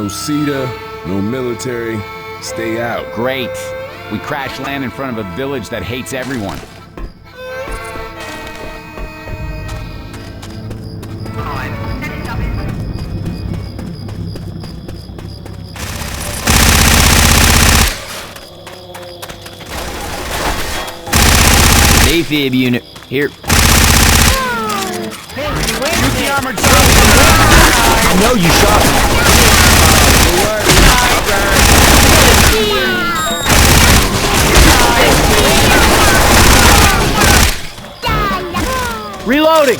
No CETA, no military. Stay out. Great. We crash land in front of a village that hates everyone. AFib unit, here. Shoot the armored truck! I know you shot me. Reloading!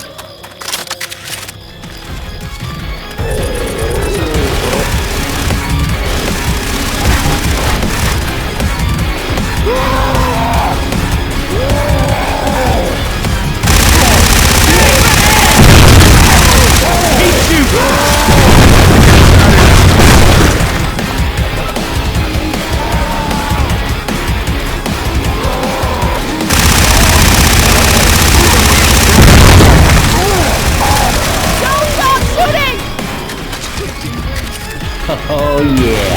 Oh yeah,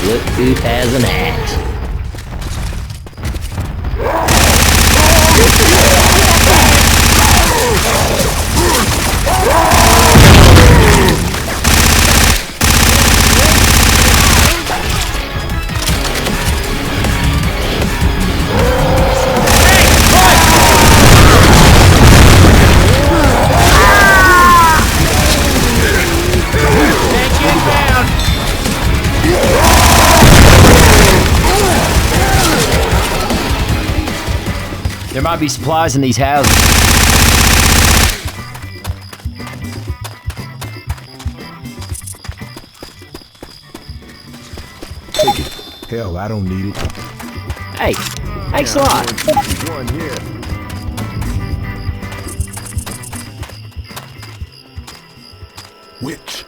look who has an axe. There might be supplies in these houses. Take it. Hell, I don't need it. Hey, thanks a lot. One here. Which?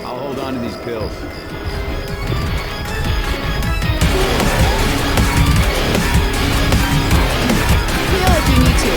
I'll hold on to these pills. Feel like you need to.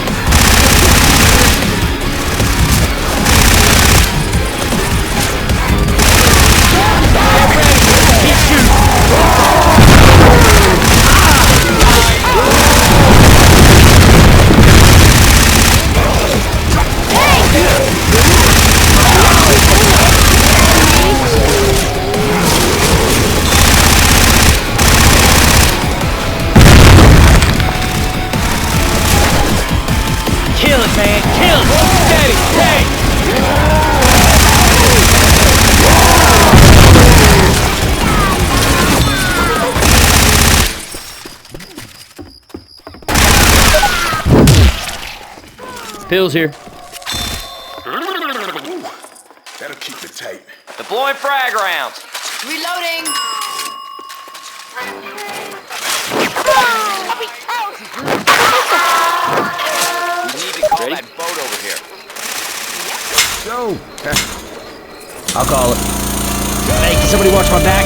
Kill it, man! Kill it! Steady! Hey! Pills here. That'll keep it tight. Deploying frag rounds. Reloading! We need to call that boat over here. Go! I'll call it. Hey, can somebody watch my back?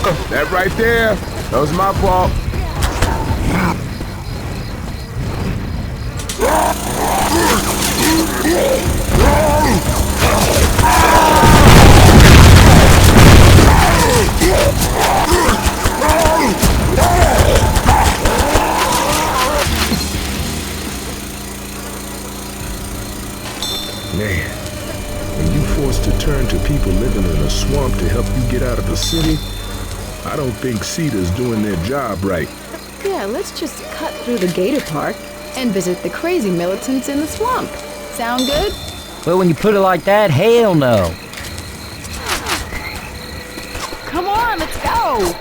That right there, that was my fault. Man, when you forced to turn to people living in a swamp to help you get out of the city, I don't think CETA's doing their job right. Yeah, let's just cut through the gator park and visit the crazy militants in the swamp. Sound good? Well, when you put it like that, hell no. Come on, let's go!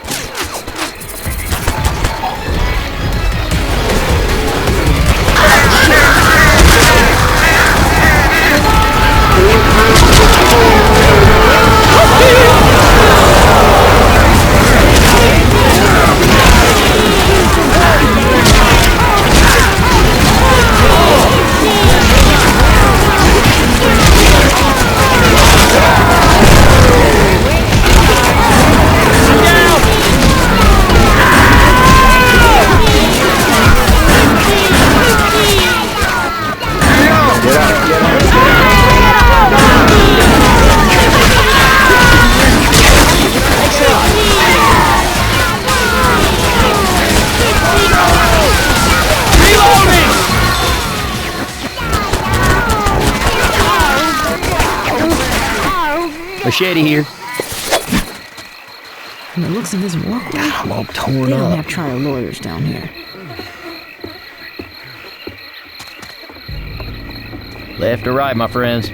Machete here. From the looks of this walkway, I'm all torn they don't up. have trial lawyers down here. Left or right, my friends?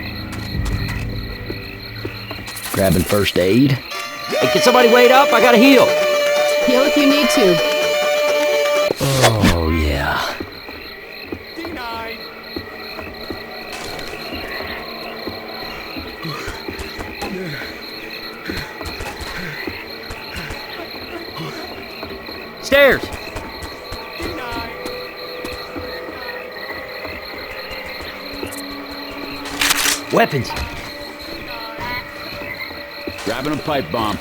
Grabbing first aid. Hey, can somebody wait up? I gotta heal. Heal if you need to. Oh, yeah. Stairs! Weapons! Grabbing a pipe bomb.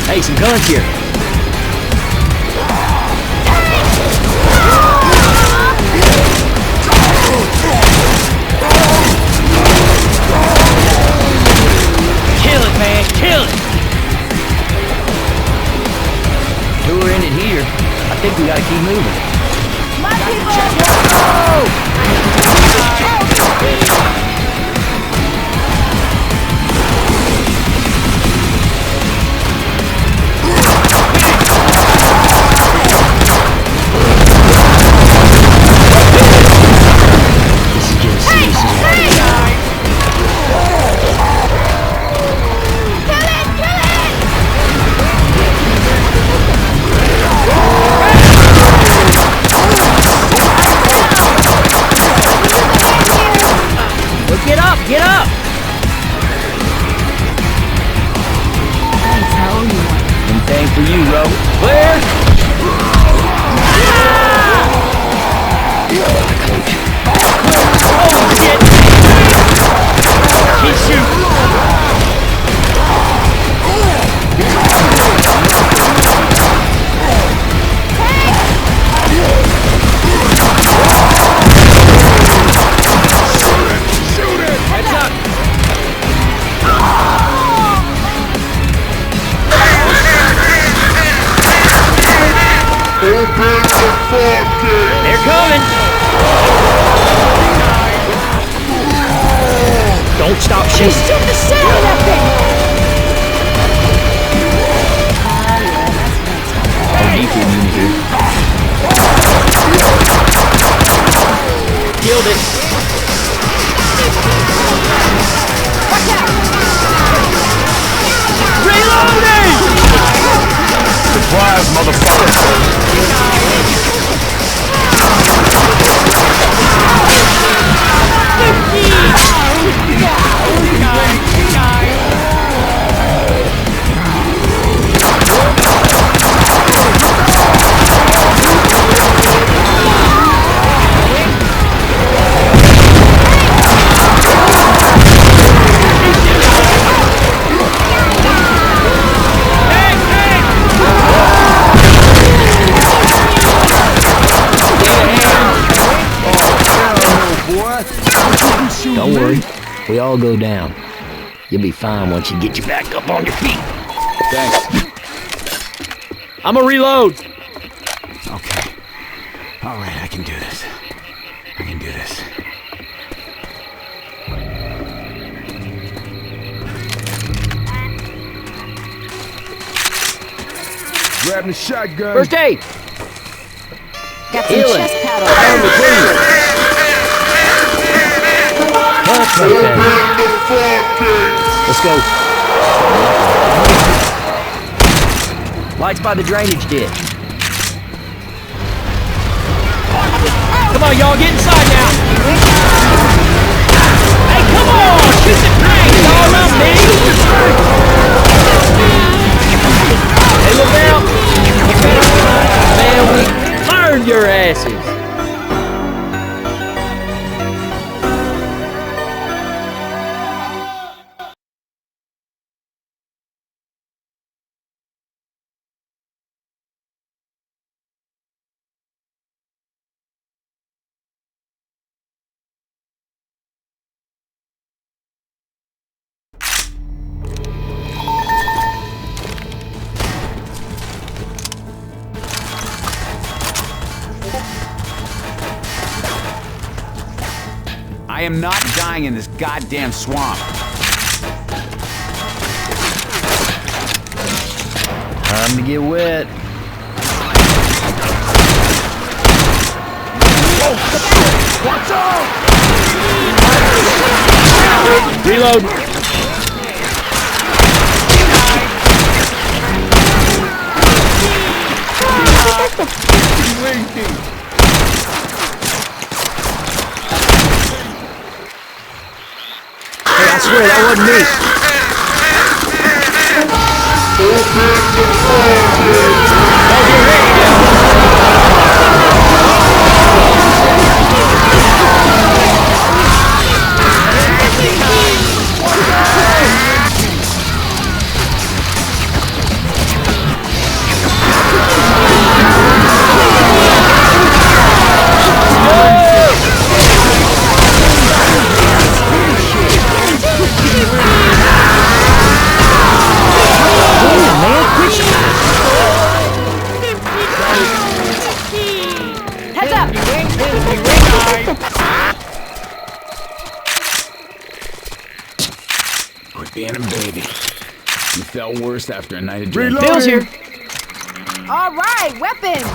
Hey, some guns here. Kill it, man, kill it! Tour ended here. I think we gotta keep moving. My people! This is getting serious as well. Well, get up, get up! Thanks, how old you want? Anything for you, Ro. Clear! Oh, shit! Keep shooting! Nailed it. Watch out! Reloading! Surprise, motherfucker! Don't worry. We all go down. You'll be fine once you get you back up on your feet. Thanks. I'ma reload. Okay. All right, I can do this. I can do this. Grabbing the shotgun. First aid. Got some Healing. chest paddles. Arm between you. Okay. Let's go. Lights by the drainage ditch. Come on, y'all, get inside now. Hey, come on, shoot the tank, y'all, not me. Hey, look out. Man, we burned your asses. I am not dying in this goddamn swamp. Time to get wet. Watch out! Reload. Hey, I swear that wasn't me. Heads up! Quit being a baby. You felt worse after a night of drinking. Bill's here. All right, weapons!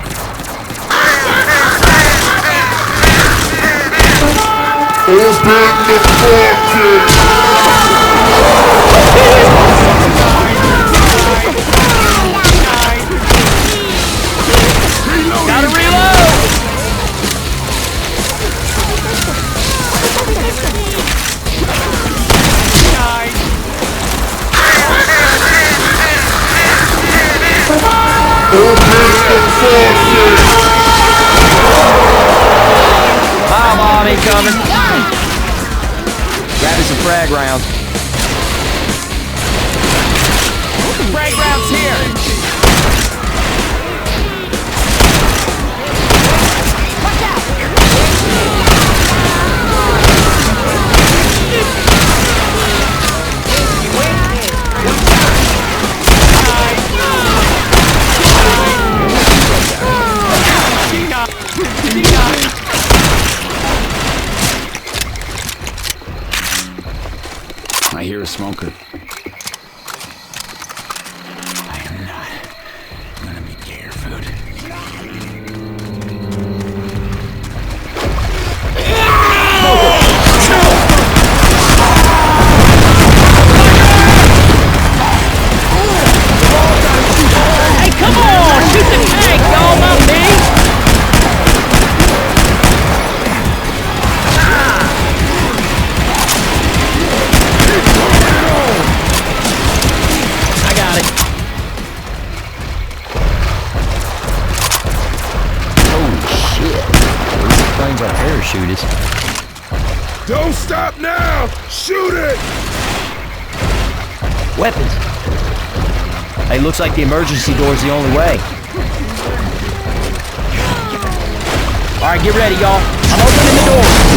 Gotta reload. Bomb incoming. Grabbing some frag rounds. Frag rounds here! I hear a smoker. I am not gonna be gator food. where a parachute is. Don't stop now! Shoot it! Weapons. Hey, looks like the emergency door's the only way. All right, get ready, y'all. I'm opening the door.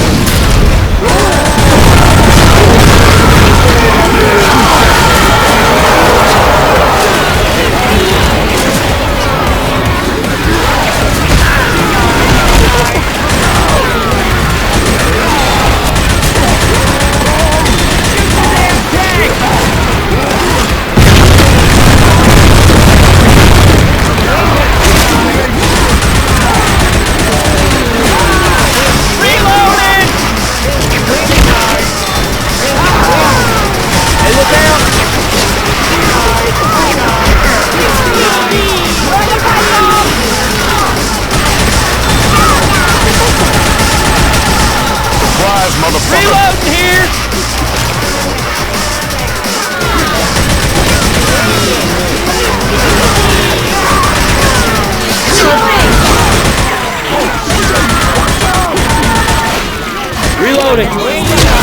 Reloading here! Reloading.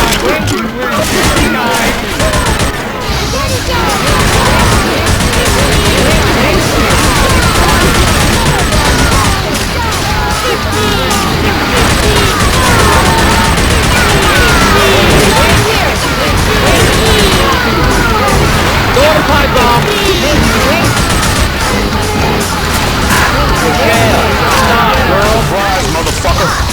Pipe bomb. Yeah, stop, girl. Surprise, motherfucker!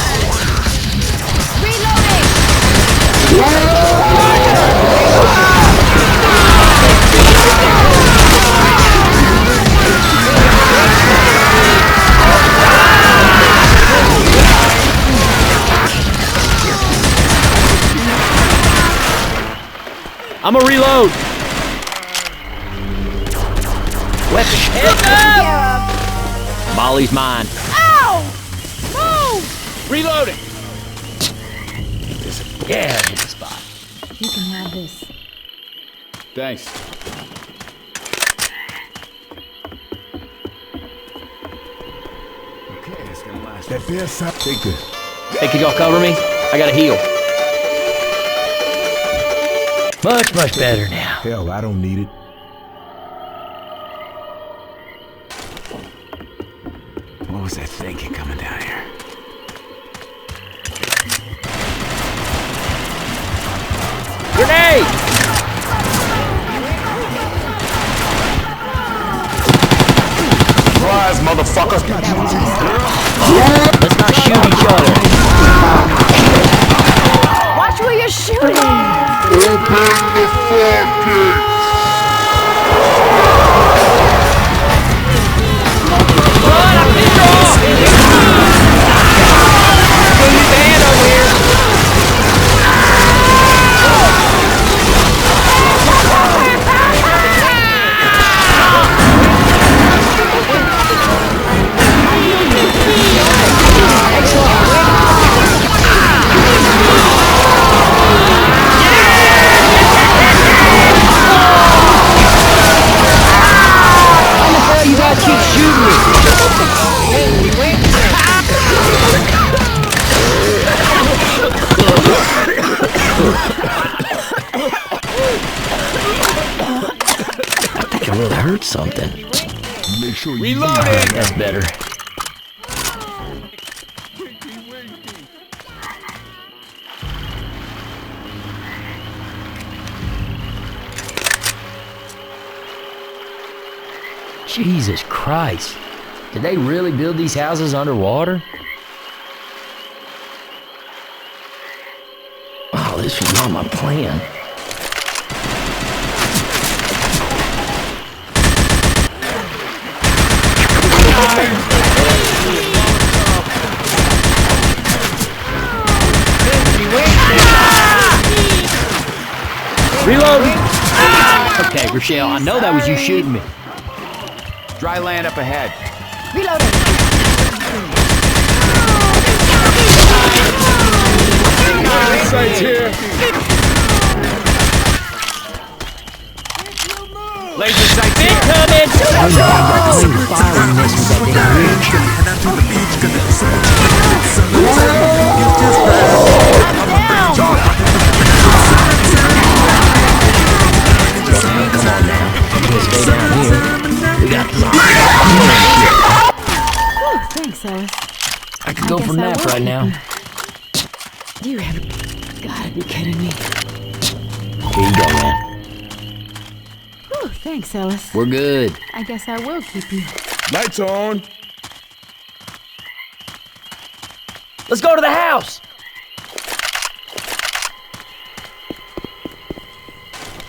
I'ma reload. Weapon. Molly's mine. Ow! Move! Reloading. Yeah, hit the spot. You can have this. Thanks. Okay, it's gonna last. That bear side. Take this. Hey, can y'all cover me? I gotta heal. Much, much better now. Hell, I don't need it. What was I thinking coming down here? Grenade! Surprise, motherfucker! Let's not shoot each other. Watch where you're shooting! It really hurt something. Make sure you Reloading! That's better. Jesus Christ. Did they really build these houses underwater? Oh, this was not my plan. Reload! Okay, Rochelle, I know that was you shooting me. Dry land up ahead. Reloading! sights here. Laser sights here. Incoming! Firing this with that damn You have gotta be kidding me. Here you go, man. Whew, thanks, Ellis. We're good. I guess I will keep you. Lights on. Let's go to the house.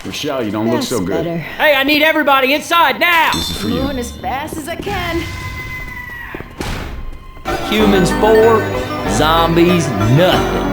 Rochelle, you don't look That's so good. better. Hey, I need everybody inside now. This is for you. Moving as fast as I can. Humans 4, zombies nothing.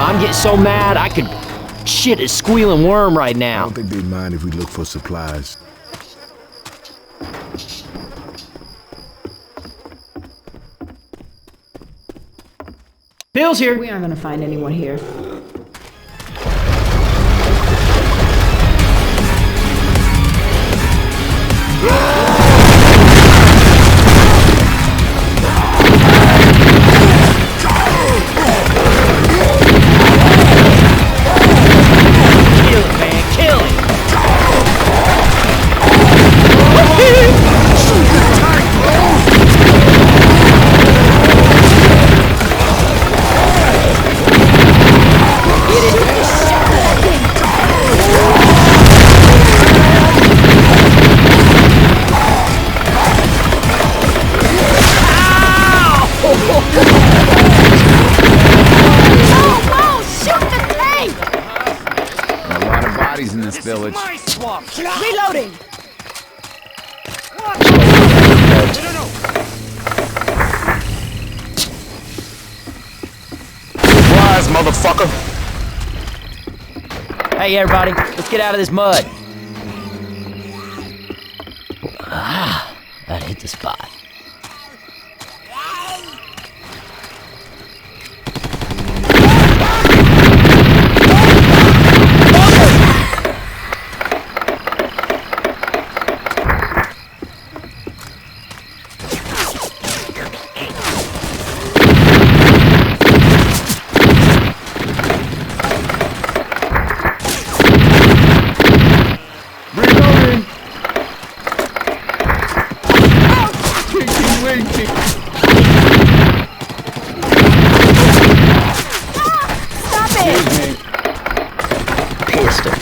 I'm getting so mad I could shit a squealing worm right I now. don't think they'd mind if we look for supplies. Bill's here. We aren't gonna find anyone here. Kill it, man. Kill it. A lot of bodies in this village. Reloading! Supplies, motherfucker! Hey, everybody. Let's get out of this mud. Ah, that hit the spot. Pistol.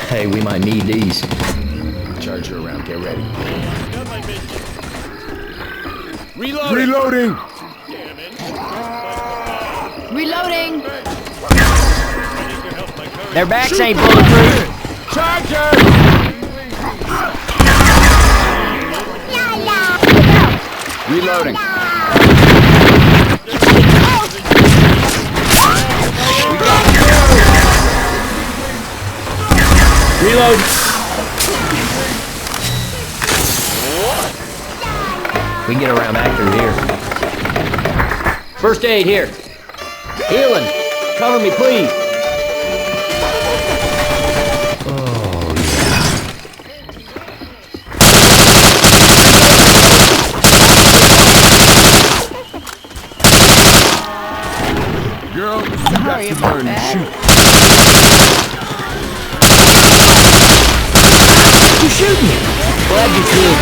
Hey, we might need these. Charge her around, get ready. Reloading! Reloading! Their backs ain't bulletproof. Reloading. reload. We can get around back through here. First aid here. Healing. Cover me, please. Girl, you got to learn to shoot. You shoot me. Glad you feel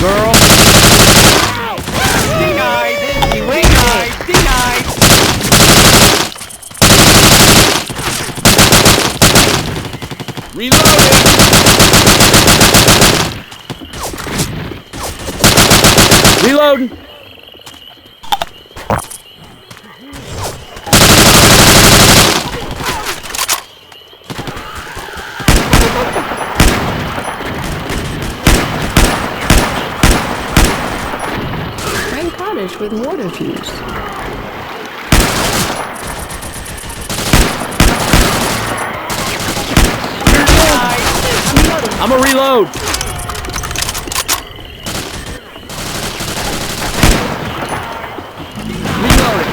girl. Denied! Denied! Denied! Reloading! Reloading. With mortar fuse. I'm a reload. Reloading.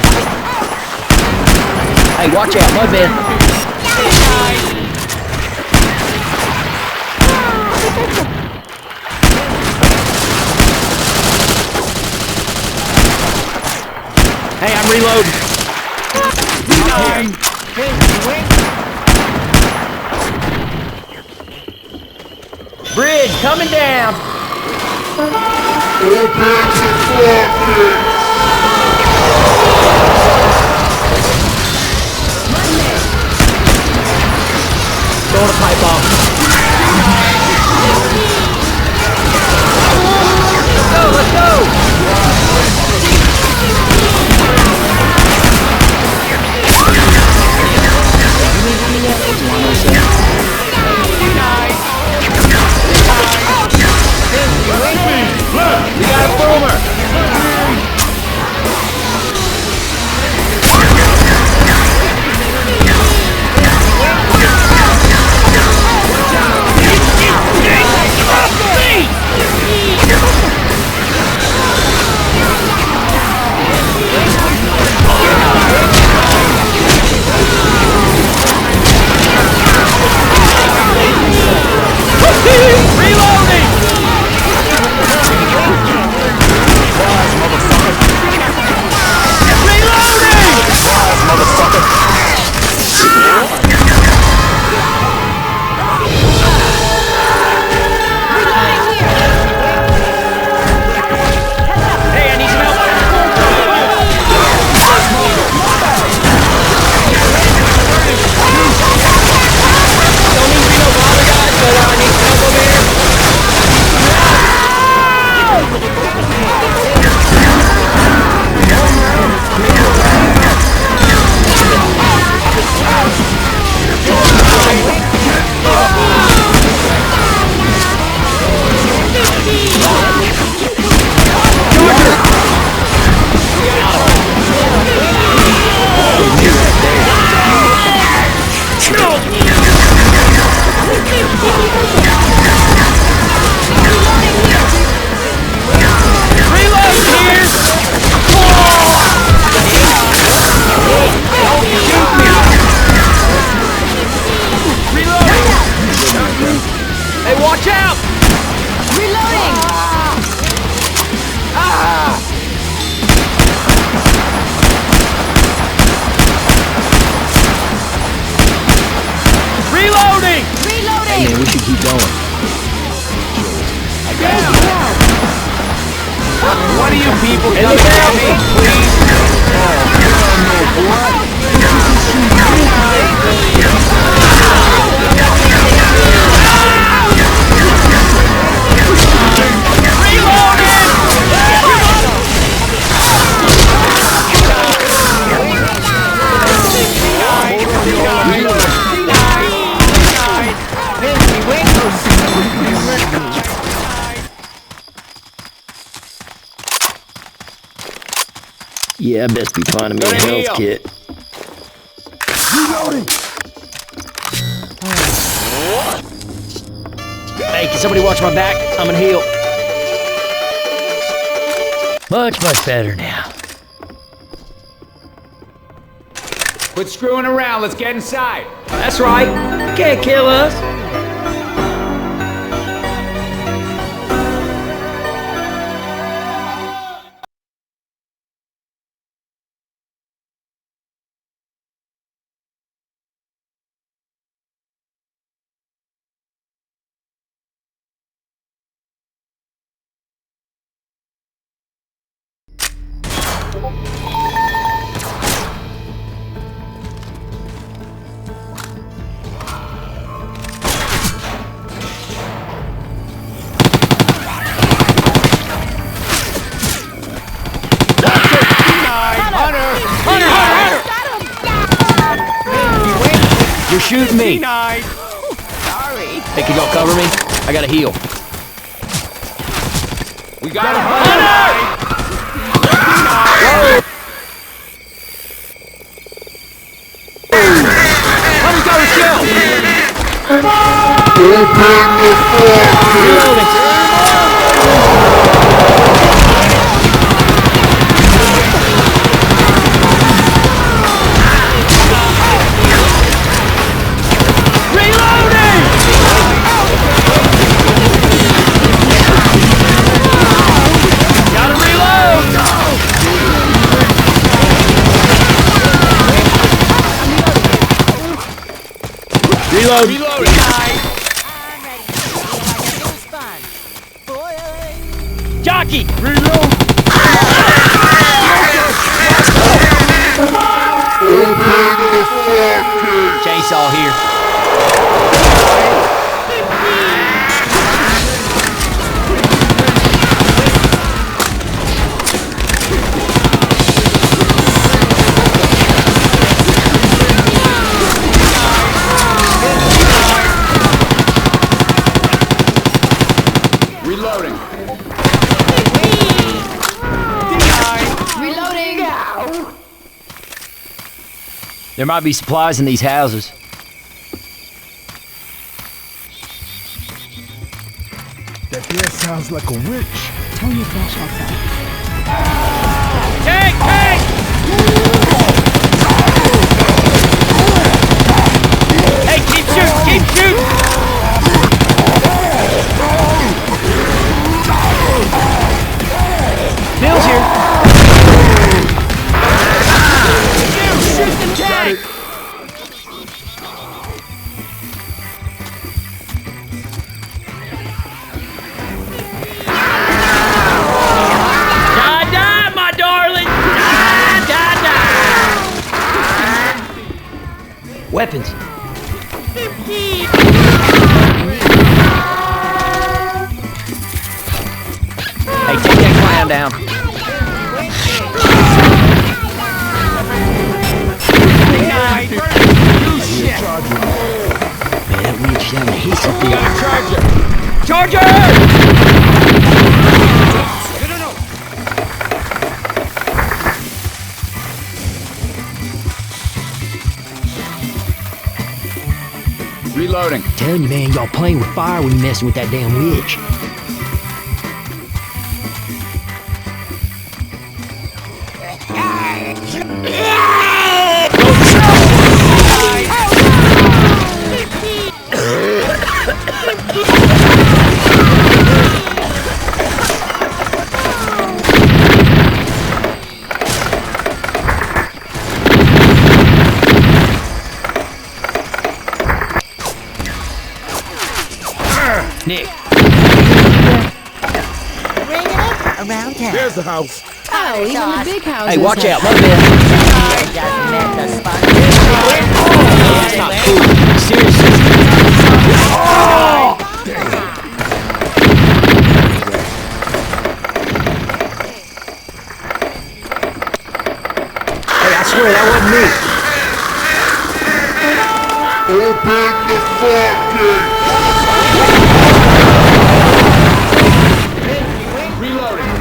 Hey, watch out, mudman. Hey, I'm reloading. Bridge coming down. Throwing a pipe bomb. Let's go. We got a boomer! What are you people coming at me, please? Yeah, I best be finding me a health kit. Hey, can somebody watch my back? I'm gonna heal. Much better now. Quit screwing around, let's get inside. That's right. You can't kill us. You're shooting me. Denied. Sorry. Hey, can y'all cover me? I gotta heal. We got a hunter! Hunter's got his kill. Reload! Reloading! Jockey! Reload! Chainsaw here. Reloading! Reloading. There might be supplies in these houses. That there sounds like a witch. Turn your flashlights on. Tank! Tank! Hey, keep shooting! Keep shooting! Bill's here. Shoot the tank! Die, my darling! Die! Weapons. Hey, take that clown down. Denied! You shit! Man, that witch down there, he's something. Charger! Charger! No! Reloading. Telling you, man, y'all playing with fire when you messing with that damn witch. Nick. Around town. There's the house. Oh, even the big houses. Hey, watch out, have- my bad. Just met the spot. That's not cool. Seriously. Hey, I swear that wasn't me. Open the fucking. Reloading.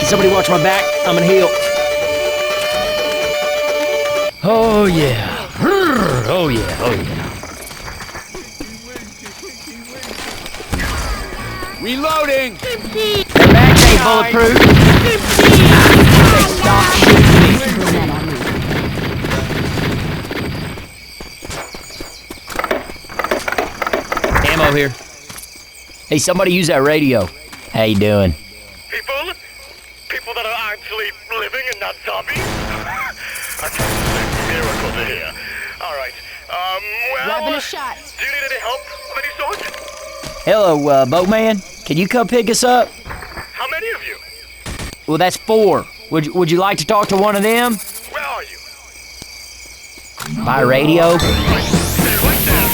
Can somebody watch my back? I'm gonna heal. Oh yeah. Oh yeah. Oh yeah. Reloading! Their backs ain't bulletproof. They stop shooting me. Ammo here. Hey, somebody use that radio. How you doing? People that are actually living and not zombies? That's a miracle to hear. All right. Grabbing a shot. Do you need any help of any sort? Hello, boatman. Can you come pick us up? How many of you? Well, that's 4. Would you like to talk to one of them? Where are you? By radio? Stay right there.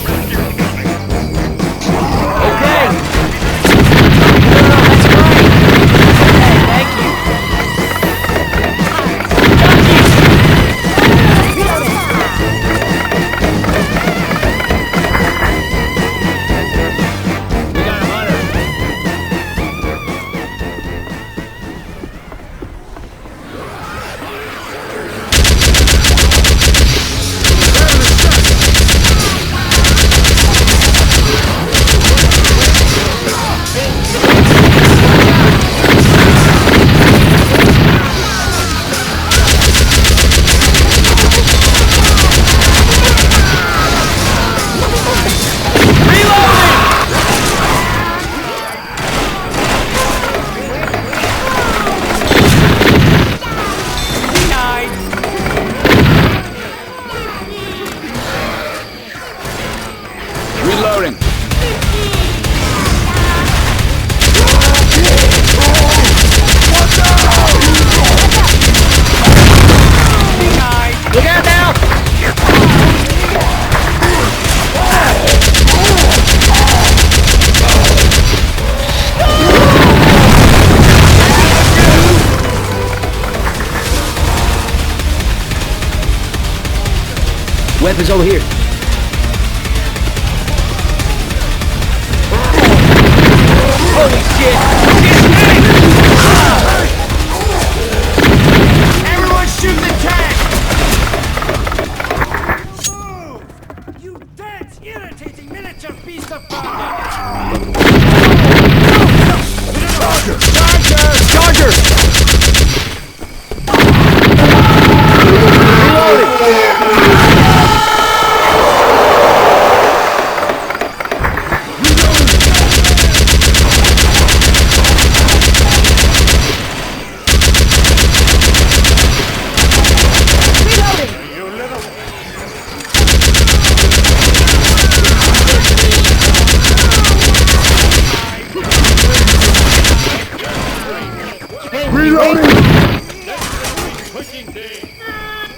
Rescue's coming. Okay. No, that's great. Okay, thank you. We got a hunter. Reloading. Look out now! Weapons over here. Holy shit! Everyone shoot the tank! You dense, irritating miniature beast of burden! Charger!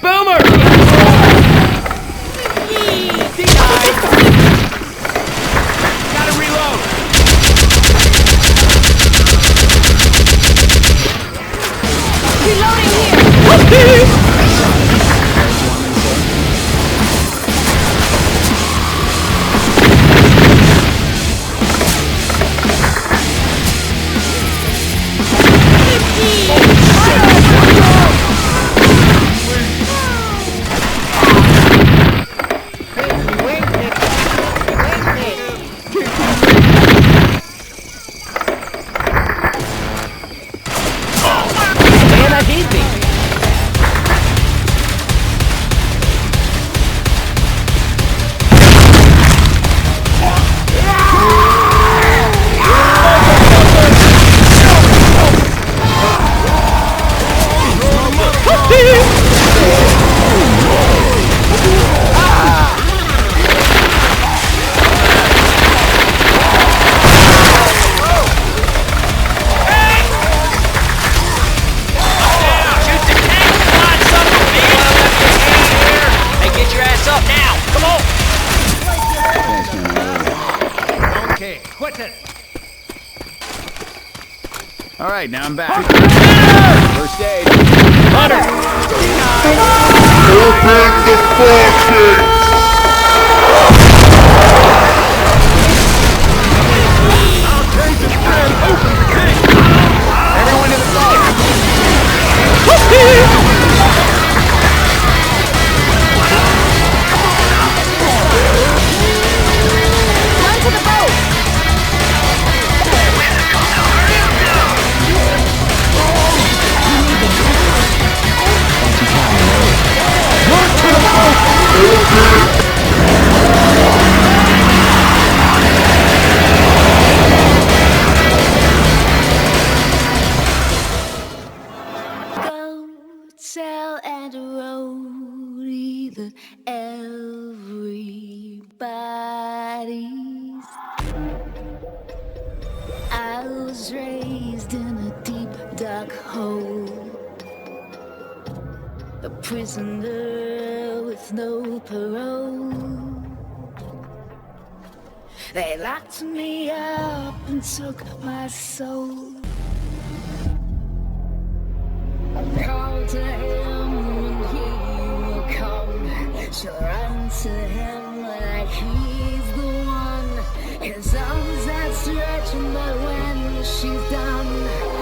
Boomer! Gotta reload! Reloading here. Man, that's easy. Hey, get your ass up now! Come on! Okay, quit it! Alright, now I'm back. First aid. Everyone in the boat! Go tell Aunt Rhody that everybody's. I was raised in a deep, dark hole, a prisoner with no parole. They locked me up and took my soul. Call to him and he will come. She'll run to him like he's the one. His arms outstretched, but when she's done,